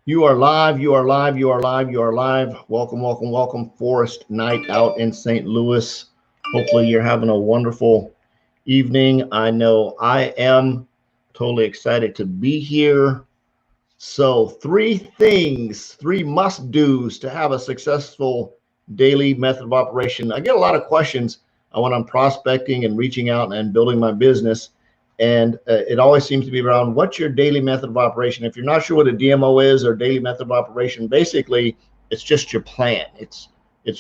You are live, you are live, you are live, you are live. Welcome, welcome, welcome. Forest night out in St. Louis. Hopefully you're having a wonderful evening. I know I am totally excited to be here. So, three must-dos to have a successful daily method of operation. I get a lot of questions when I'm prospecting and reaching out and building my business. And it always seems to be around what's your daily method of operation. If you're not sure what a DMO is or daily method of operation, basically it's just your plan. It's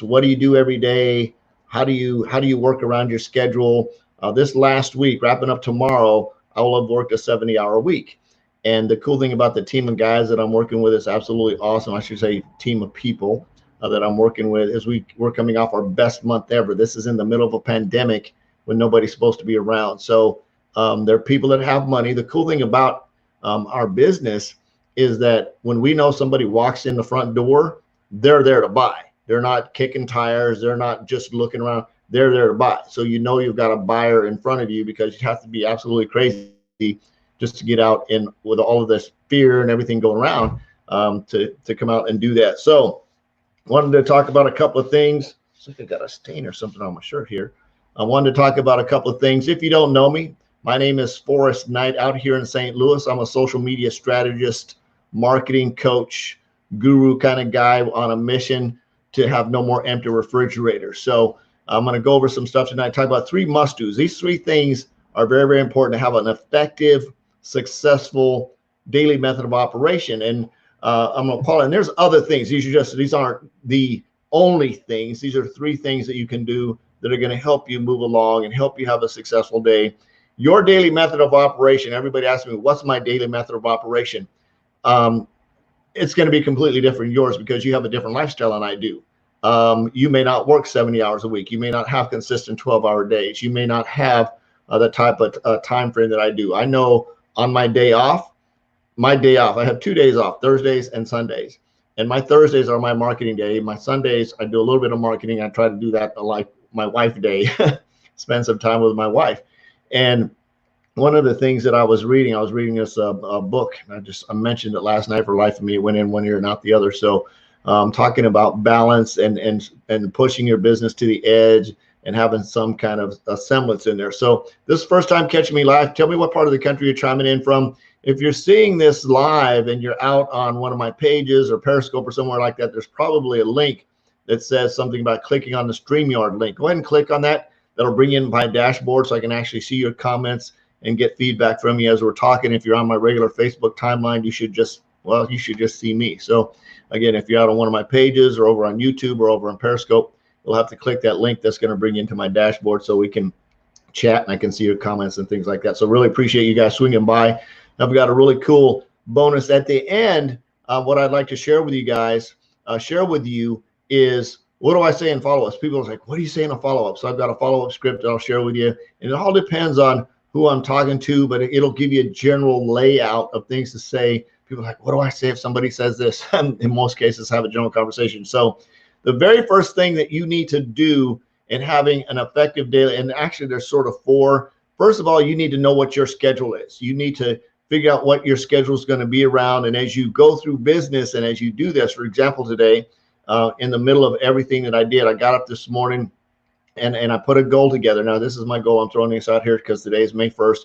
what do you do every day? How do you work around your schedule? This last week, wrapping up tomorrow, I will have worked a 70-hour week. And the cool thing about the team of guys that I'm working with is absolutely awesome. I should say team of people that I'm working with is we're coming off our best month ever. This is in the middle of a pandemic when nobody's supposed to be around. So there are people that have money. The cool thing about our business is that when we know somebody walks in the front door, they're there to buy. They're not kicking tires. They're not just looking around. They're there to buy. So you know you've got a buyer in front of you because you have to be absolutely crazy just to get out in with all of this fear and everything going around to come out and do that. So wanted to talk about a couple of things. Looks like I got a stain or something on my shirt here. I wanted to talk about a couple of things. If you don't know me, my name is Forrest Knight out here in St. Louis. I'm a social media strategist, marketing coach, guru kind of guy on a mission to have no more empty refrigerators. So I'm going to go over some stuff tonight, talk about three must-dos. These three things are very, very important to have an effective, successful daily method of operation. And I'm going to call it, and there's other things. These aren't the only things. These are three things that you can do that are going to help you move along and help you have a successful day. Your daily method of operation, everybody asks me, what's my daily method of operation? It's going to be completely different yours because you have a different lifestyle than I do. You may not work 70 hours a week. You may not have consistent 12-hour days. You may not have the type of time frame that I do. I know on my day off, I have 2 days off, Thursdays and Sundays. And my Thursdays are my marketing day. My Sundays, I do a little bit of marketing. I try to do that like my wife day, spend some time with my wife. And one of the things that I was reading this a book. I mentioned it last night. For life of me, it went in one ear and out the other. So talking about balance and pushing your business to the edge and having some kind of a semblance in there. So this first time catching me live, tell me what part of the country you're chiming in from. If you're seeing this live and you're out on one of my pages or Periscope or somewhere like that, there's probably a link that says something about clicking on the StreamYard link. Go ahead and click on that. That'll bring you in my dashboard so I can actually see your comments and get feedback from you as we're talking. If you're on my regular Facebook timeline, you should just see me. So again, if you're out on one of my pages or over on YouTube or over on Periscope, you'll have to click that link. That's going to bring you into my dashboard so we can chat and I can see your comments and things like that. So really appreciate you guys swinging by. I've got a really cool bonus at the end. What I'd like to share with you guys, is what do I say in follow-ups? People are like, what do you say in a follow-up? So I've got a follow-up script that I'll share with you. And it all depends on who I'm talking to, but it'll give you a general layout of things to say. People are like, what do I say if somebody says this? In most cases, have a general conversation. So the very first thing that you need to do in having an effective daily, and actually there's sort of four. First of all, you need to know what your schedule is. You need to figure out what your schedule is going to be around. And as you go through business and as you do this, for example, today, in the middle of everything that I did, I got up this morning and I put a goal together. Now, this is my goal. I'm throwing this out here because today is May 1st,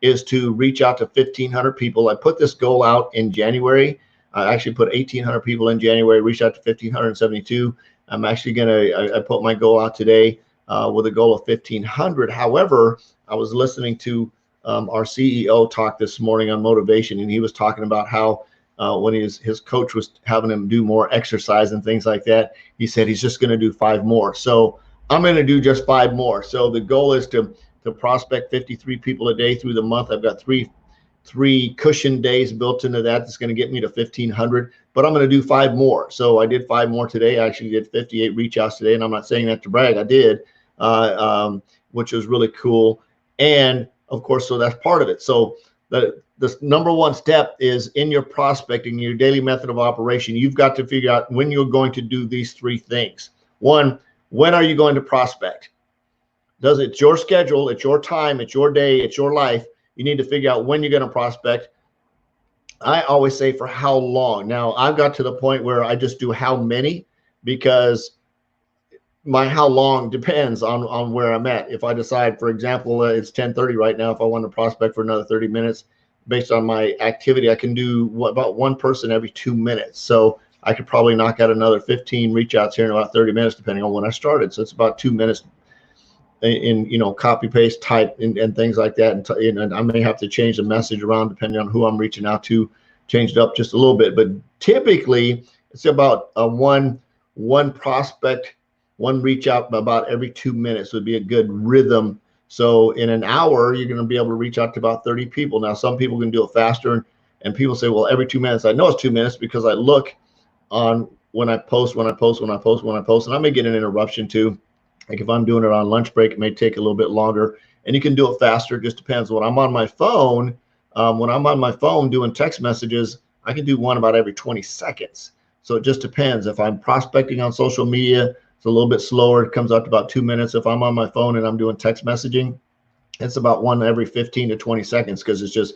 is to reach out to 1,500 people. I put this goal out in January. I actually put 1,800 people in January, reached out to 1,572. I'm actually I put my goal out today with a goal of 1,500. However, I was listening to our CEO talk this morning on motivation, and he was talking about how when his coach was having him do more exercise and things like that, he said he's just going to do 5 more. So I'm going to do just 5 more. So the goal is to prospect 53 people a day through the month. I've got three cushion days built into that. That's going to get me to 1,500, but I'm going to do 5 more. So I did 5 more today. I actually did 58 reach outs today, and I'm not saying that to brag. I did, which was really cool. And of course, so that's part of it. So the number one step is in your prospecting, your daily method of operation. You've got to figure out when you're going to do these 3 things. One, when are you going to prospect? It's your schedule, it's your time, it's your day, it's your life. You need to figure out when you're going to prospect. I always say for how long. Now I've got to the point where I just do how many, because my how long depends on where I'm at. If I decide, for example, it's 10:30 right now, if I want to prospect for another 30 minutes based on my activity, I can do about one person every 2 minutes. So I could probably knock out another 15 reach outs here in about 30 minutes, depending on when I started. So it's about 2 minutes in copy paste type and things like that, and I may have to change the message around depending on who I'm reaching out to, change it up just a little bit. But typically it's about one prospect, one reach out about every 2 minutes would be a good rhythm. So in an hour you're going to be able to reach out to about 30 people. Now some people can do it faster, and people say, well, every 2 minutes. I know it's 2 minutes because I look on when I post, and I may get an interruption too. Like if I'm doing it on lunch break, it may take a little bit longer, and you can do it faster. It just depends. When I'm on my phone, doing text messages, I can do one about every 20 seconds. So it just depends. If I'm prospecting on social media, it's a little bit slower. It comes out to about 2 minutes. If I'm on my phone and I'm doing text messaging, it's about one every 15 to 20 seconds, because it's just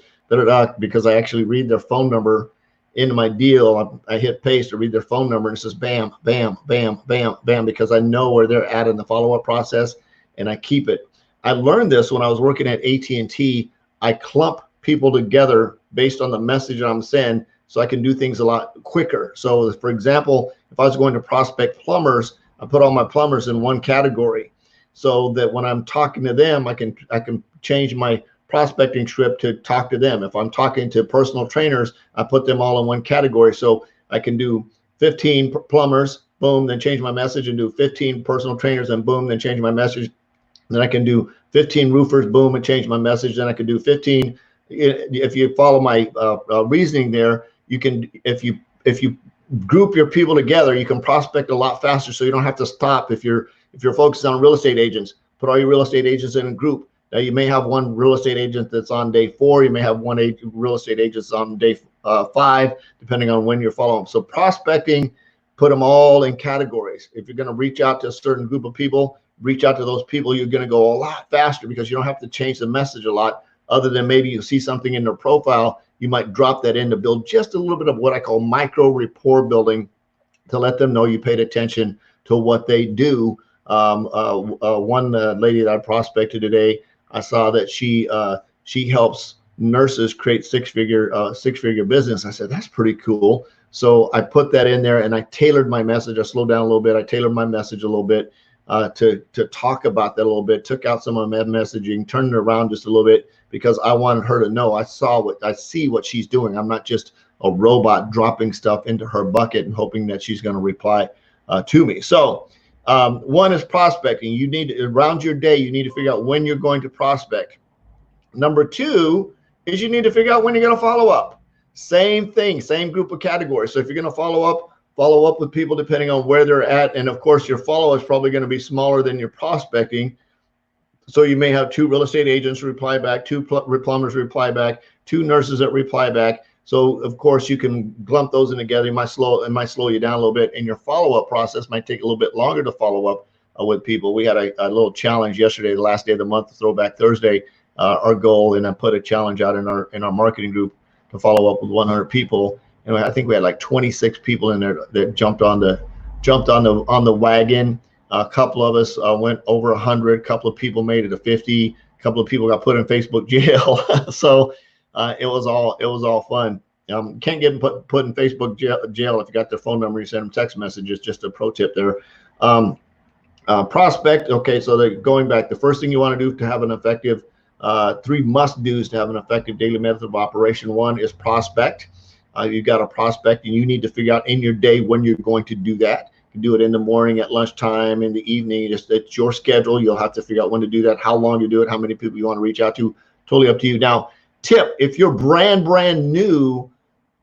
because I actually read their phone number into my deal. I hit paste to read their phone number, and it says bam, bam, bam, bam, bam, because I know where they're at in the follow-up process, and I keep it. I learned this when I was working at AT&T. I clump people together based on the message I'm sending, so I can do things a lot quicker. So for example, if I was going to prospect plumbers, I put all my plumbers in one category, so that when I'm talking to them, I can change my prospecting script to talk to them. If I'm talking to personal trainers, I put them all in one category. So I can do 15 plumbers, boom, then change my message, and do 15 personal trainers, and boom, then change my message. Then I can do 15 roofers, boom, and change my message. Then I can do 15. If you follow my reasoning there, you can, if you group your people together, you can prospect a lot faster. So you don't have to stop. If you're focused on real estate agents, put all your real estate agents in a group. Now you may have one real estate agent that's on day 4. You may have one real estate agent on day 5, depending on when you're following. So prospecting, put them all in categories. If you're going to reach out to a certain group of people, reach out to those people. You're going to go a lot faster because you don't have to change the message a lot, other than maybe you see something in their profile. You might drop that in to build just a little bit of what I call micro rapport building, to let them know you paid attention to what they do. One lady that I prospected today, I saw that she helps nurses create six-figure business. I said, that's pretty cool. So I put that in there, and I tailored my message. I slowed down a little bit. I tailored my message a little bit to talk about that a little bit. Took out some of my messaging, turned it around just a little bit, because I wanted her to know I see what she's doing. I'm not just a robot dropping stuff into her bucket and hoping that she's going to reply to me. So one is prospecting. You need to, around your day, you need to figure out when you're going to prospect. Number 2 is you need to figure out when you're going to follow up. Same thing, same group of categories. So if you're going to follow up with people depending on where they're at. And of course, your follow-up is probably going to be smaller than your prospecting. So you may have 2 real estate agents reply back, 2 plumbers reply back, 2 nurses that reply back. So of course you can lump those in together. It might slow you down a little bit, and your follow-up process might take a little bit longer to follow up with people. We had a little challenge yesterday, the last day of the month, Throwback Thursday, our goal, and I put a challenge out in our marketing group to follow up with 100 people. And I think we had like 26 people in there that jumped on the wagon. A couple of us went over 100. A couple of people made it to 50. A couple of people got put in Facebook jail. So it was all fun. Can't get them put in Facebook jail if you got their phone number. You send them text messages. Just a pro tip there. Prospect. Okay, so going back, the first thing you want to do to have an effective 3 must-dos to have an effective daily method of operation. 1 is prospect. You've got to prospect, and you need to figure out in your day when you're going to do that. You can do it in the morning, at lunchtime, in the evening. It's your schedule. You'll have to figure out when to do that, how long you do it, how many people you want to reach out to. Totally up to you. Now, tip, if you're brand new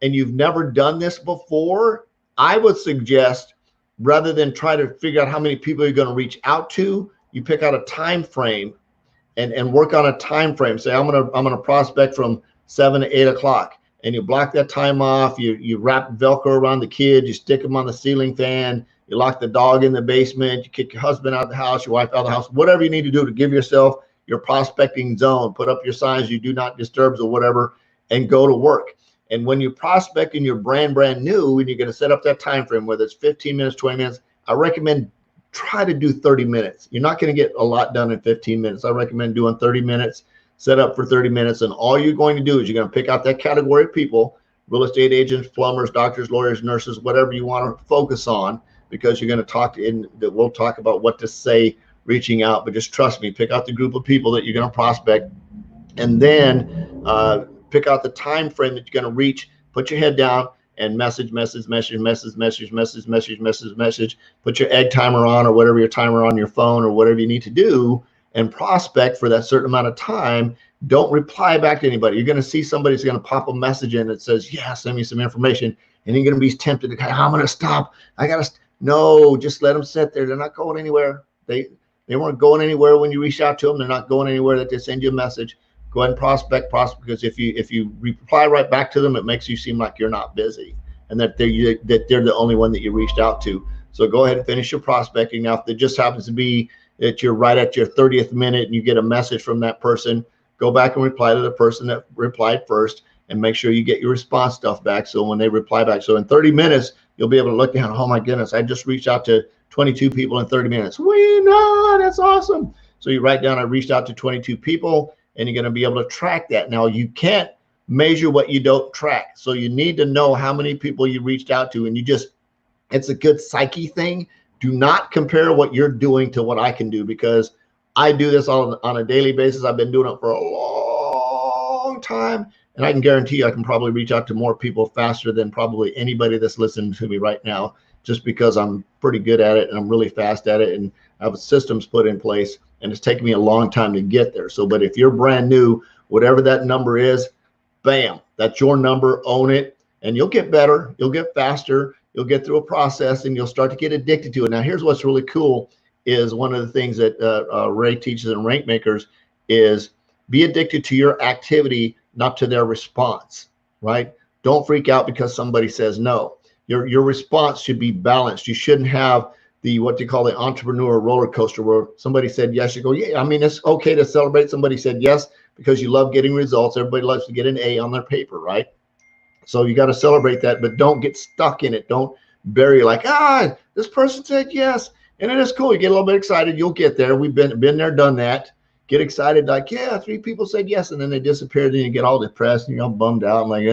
and you've never done this before, I would suggest, rather than try to figure out how many people you're going to reach out to, you pick out a time frame and work on a time frame. Say, I'm gonna prospect from 7 to 8 o'clock, and you block that time off. You wrap Velcro around the kids, you stick them on the ceiling fan, you lock the dog in the basement, you kick your husband out of the house, your wife out of the house, whatever you need to do to give yourself your prospecting zone. Put up your signs, you do not disturb or whatever, and go to work. And when you prospect and you're brand new and you're going to set up that time frame, whether it's 15 minutes, 20 minutes, I recommend try to do 30 minutes. You're not going to get a lot done in 15 minutes. I recommend doing 30 minutes, set up for 30 minutes. And all you're going to do is you're going to pick out that category of people, real estate agents, plumbers, doctors, lawyers, nurses, whatever you want to focus on, because you're going to talk we'll talk about what to say reaching out, but just trust me, pick out the group of people that you're going to prospect, and then pick out the time frame that you're going to reach. Put your head down and message. Put your egg timer on, or whatever your timer on your phone, or whatever you need to do, and prospect for that certain amount of time. Don't reply back to anybody. You're going to see somebody's going to pop a message in that says, yeah, send me some information, and you're going to be tempted to, I'm going to stop. No, just let them sit there. They're not going anywhere. They weren't going anywhere when you reached out to them. They're not going anywhere that they send you a message. Go ahead and prospect, because if you reply right back to them, it makes you seem like you're not busy and that they're the only one that you reached out to. So go ahead and finish your prospecting. Now, if it just happens to be that you're right at your 30th minute and you get a message from that person, go back and reply to the person that replied first, and make sure you get your response stuff back. So when they reply back, so in 30 minutes, you'll be able to look down. Oh my goodness, I just reached out to 22 people in 30 minutes. We know, that's awesome. So you write down, I reached out to 22 people, and you're going to be able to track that. Now, you can't measure what you don't track. So you need to know how many people you reached out to, and it's a good psyche thing. Do not compare what you're doing to what I can do, because I do this on a daily basis. I've been doing it for a long time, and I can guarantee you I can probably reach out to more people faster than probably anybody that's listening to me right now, just because I'm pretty good at it and I'm really fast at it, and I have systems put in place, and it's taken me a long time to get there. So, but if you're brand new, whatever that number is, bam, that's your number, own it, and you'll get better, you'll get faster, you'll get through a process, and you'll start to get addicted to it. Now, here's what's really cool is one of the things that Ray teaches in Rank Makers is be addicted to your activity, not to their response, right? Don't freak out because somebody says no. Your response should be balanced. You shouldn't have what they call the entrepreneur roller coaster, where somebody said yes, you go, yeah, I mean, it's okay to celebrate. Somebody said yes because you love getting results. Everybody loves to get an A on their paper, right? So you got to celebrate that, but don't get stuck in it. Don't bury like, this person said yes. And it is cool. You get a little bit excited. You'll get there. We've been there, done that. Get excited, like, yeah, 3 people said yes, and then they disappeared. Then you get all depressed and you're all bummed out. And like,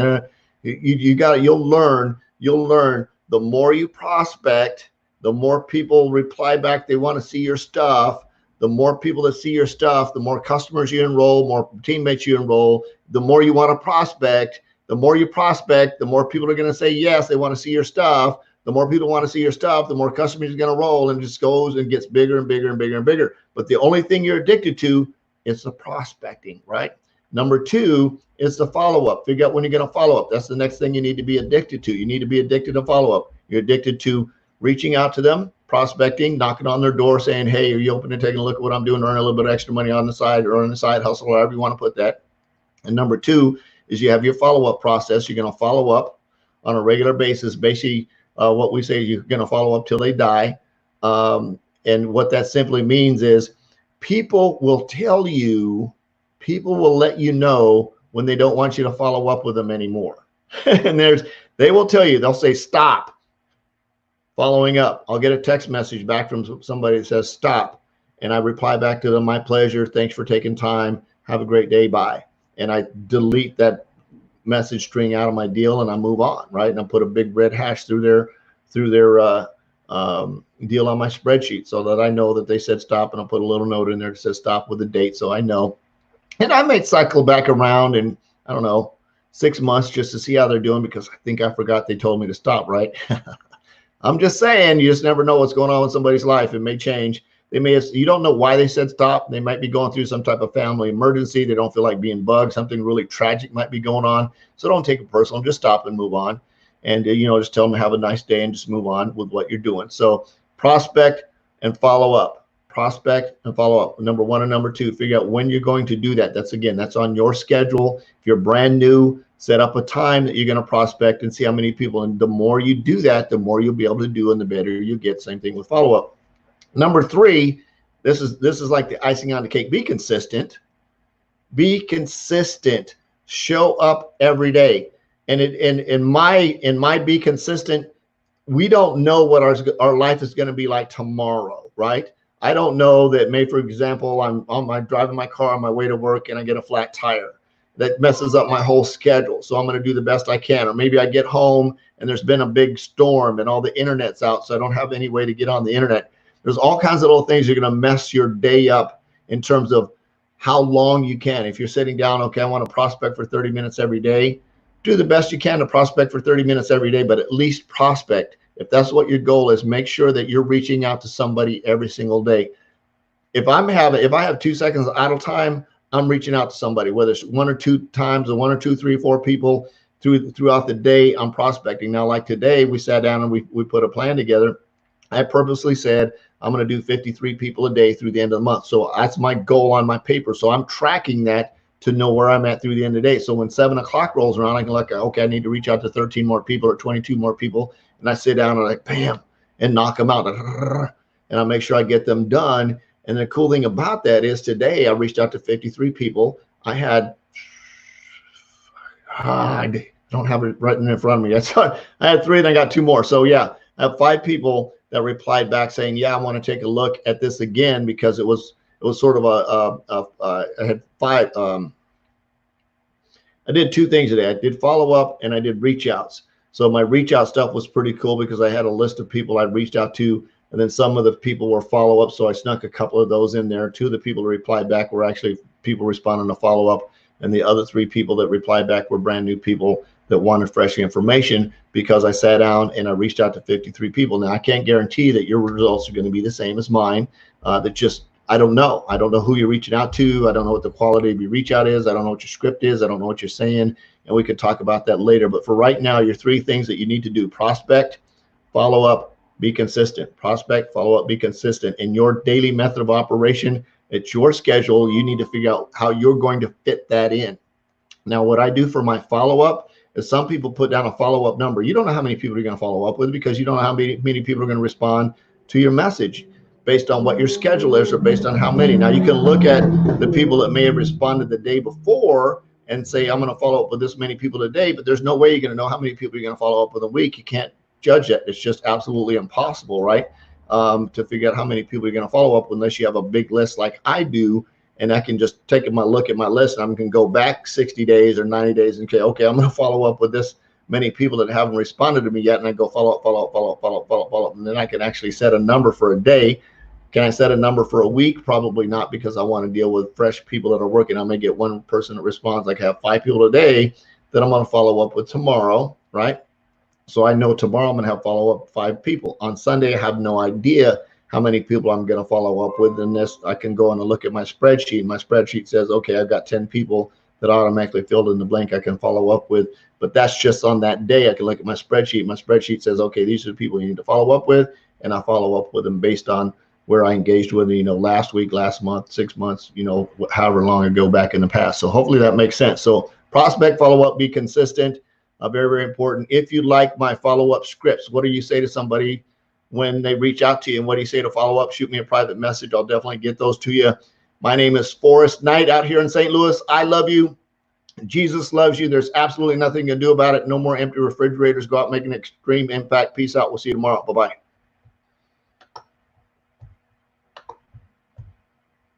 you'll learn. The more you prospect, the more people reply back. They want to see your stuff. The more people that see your stuff, the more customers you enroll, more teammates you enroll. The more you want to prospect. The more you prospect, the more people are going to say yes. They want to see your stuff. The more people want to see your stuff, the more customers are going to roll, and just goes and gets bigger and bigger and bigger and bigger. But the only thing you're addicted to is the prospecting, right? Number 2 is the follow-up. Figure out when you're going to follow up. That's the next thing you need to be addicted to. You need to be addicted to follow-up. You're addicted to reaching out to them, prospecting, knocking on their door, saying, hey, are you open to taking a look at what I'm doing, earn a little bit of extra money on the side, or on the side hustle, however you want to put that. And number 2 is you have your follow-up process. You're going to follow up on a regular basis. Basically, what we say is you're going to follow up till they die. And what that simply means is people will let you know when they don't want you to follow up with them anymore. And they will tell you, they'll say, stop following up. I'll get a text message back from somebody that says, stop. And I reply back to them, my pleasure. Thanks for taking time. Have a great day. Bye. And I delete that message string out of my deal, and I move on, right? And I put a big red hash through their deal on my spreadsheet, so that I know that they said stop, and I'll put a little note in there that says stop with a date, so I know. And I might cycle back around in, I don't know, 6 months just to see how they're doing, because I think I forgot they told me to stop, right? I'm just saying, you just never know what's going on in somebody's life. It may change. You don't know why they said stop. They might be going through some type of family emergency. They don't feel like being bugged. Something really tragic might be going on. So don't take it personal. Just stop and move on. And, just tell them to have a nice day and just move on with what you're doing. So prospect and follow up. Prospect and follow up. Number 1 and number 2, figure out when you're going to do that. That's on your schedule. If you're brand new, set up a time that you're going to prospect and see how many people. And the more you do that, the more you'll be able to do and the better you get. Same thing with follow up. Number 3, this is like the icing on the cake. Be consistent. Be consistent. Show up every day. And in my be consistent, we don't know what our life is going to be like tomorrow, right? I don't know that, may for example, I'm driving my car on my way to work and I get a flat tire. That messes up my whole schedule. So I'm going to do the best I can. Or maybe I get home and there's been a big storm and all the internet's out, so I don't have any way to get on the internet. There's all kinds of little things that are going to mess your day up in terms of how long you can. If you're sitting down, okay, I want to prospect for 30 minutes every day, do the best you can to prospect for 30 minutes every day, but at least prospect. If that's what your goal is, make sure that you're reaching out to somebody every single day. If I have 2 seconds of idle time, I'm reaching out to somebody, whether it's 1 or 2 times or 1 or 2, 3, 4 people throughout the day. I'm prospecting. Now, like today, we sat down and we put a plan together. I purposely said I'm going to do 53 people a day through the end of the month. So that's my goal on my paper. So I'm tracking that to know where I'm at through the end of the day. So when 7 o'clock rolls around, I can look, okay, I need to reach out to 13 more people or 22 more people. And I sit down and like, bam, and knock them out. And I make sure I get them done. And the cool thing about that is today I reached out to 53 people. I had, I don't have it right in front of me. I had 3 and I got 2 more. So yeah, I have 5 people that replied back saying, yeah, I want to take a look at this again, because it was sort of I had 5. I did 2 things today. I did follow up and I did reach outs. So my reach out stuff was pretty cool because I had a list of people I reached out to, and then some of the people were follow up. So I snuck a couple of those in there. 2 of the people that replied back were actually people responding to follow up. And the other 3 people that replied back were brand new people that wanted fresh information, because I sat down and I reached out to 53 people. Now, I can't guarantee that your results are going to be the same as mine. I don't know. I don't know who you're reaching out to. I don't know what the quality of your reach out is. I don't know what your script is. I don't know what you're saying. And we could talk about that later. But for right now, your 3 things that you need to do: prospect, follow up, be consistent. Prospect, follow up, be consistent. In your daily method of operation, it's your schedule. You need to figure out how you're going to fit that in. Now, what I do for my follow up is, some people put down a follow up number. You don't know how many people you're going to follow up with, because you don't know how many people are going to respond to your message based on what your schedule is, or based on how many. Now, you can look at the people that may have responded the day before and say, I'm going to follow up with this many people today, but there's no way you're going to know how many people you're going to follow up with a week. You can't judge that. It's just absolutely impossible, right? To figure out how many people you're going to follow up with, unless you have a big list like I do, and I can just take a look at my list, and I can go back 60 days or 90 days and say, okay, I'm going to follow up with this many people that haven't responded to me yet, and I go follow up, and then I can actually set a number for a day. Can I set a number for a week? Probably not, because I want to deal with fresh people that are working. I may get 1 person that responds. Like, I have 5 people a day that I'm going to follow up with tomorrow, right? So I know tomorrow I'm going to have follow up 5 people. On Sunday, I have no idea how many people I'm going to follow up with. And this, I can go and look at my spreadsheet. My spreadsheet says, okay, I've got 10 people that automatically filled in the blank I can follow up with. But that's just on that day. I can look at my spreadsheet. My spreadsheet says, okay, these are the people you need to follow up with. And I follow up with them based on where I engaged with, last week, last month, 6 months, however long ago back in the past. So hopefully that makes sense. So prospect, follow up, be consistent. Very, very important. If you like my follow-up scripts, what do you say to somebody when they reach out to you, and what do you say to follow up? Shoot me a private message. I'll definitely get those to you. My name is Forrest Knight out here in St. Louis. I love you. Jesus loves you. There's absolutely nothing you can do about it. No more empty refrigerators. Go out and make an extreme impact. Peace out. We'll see you tomorrow. Bye-bye.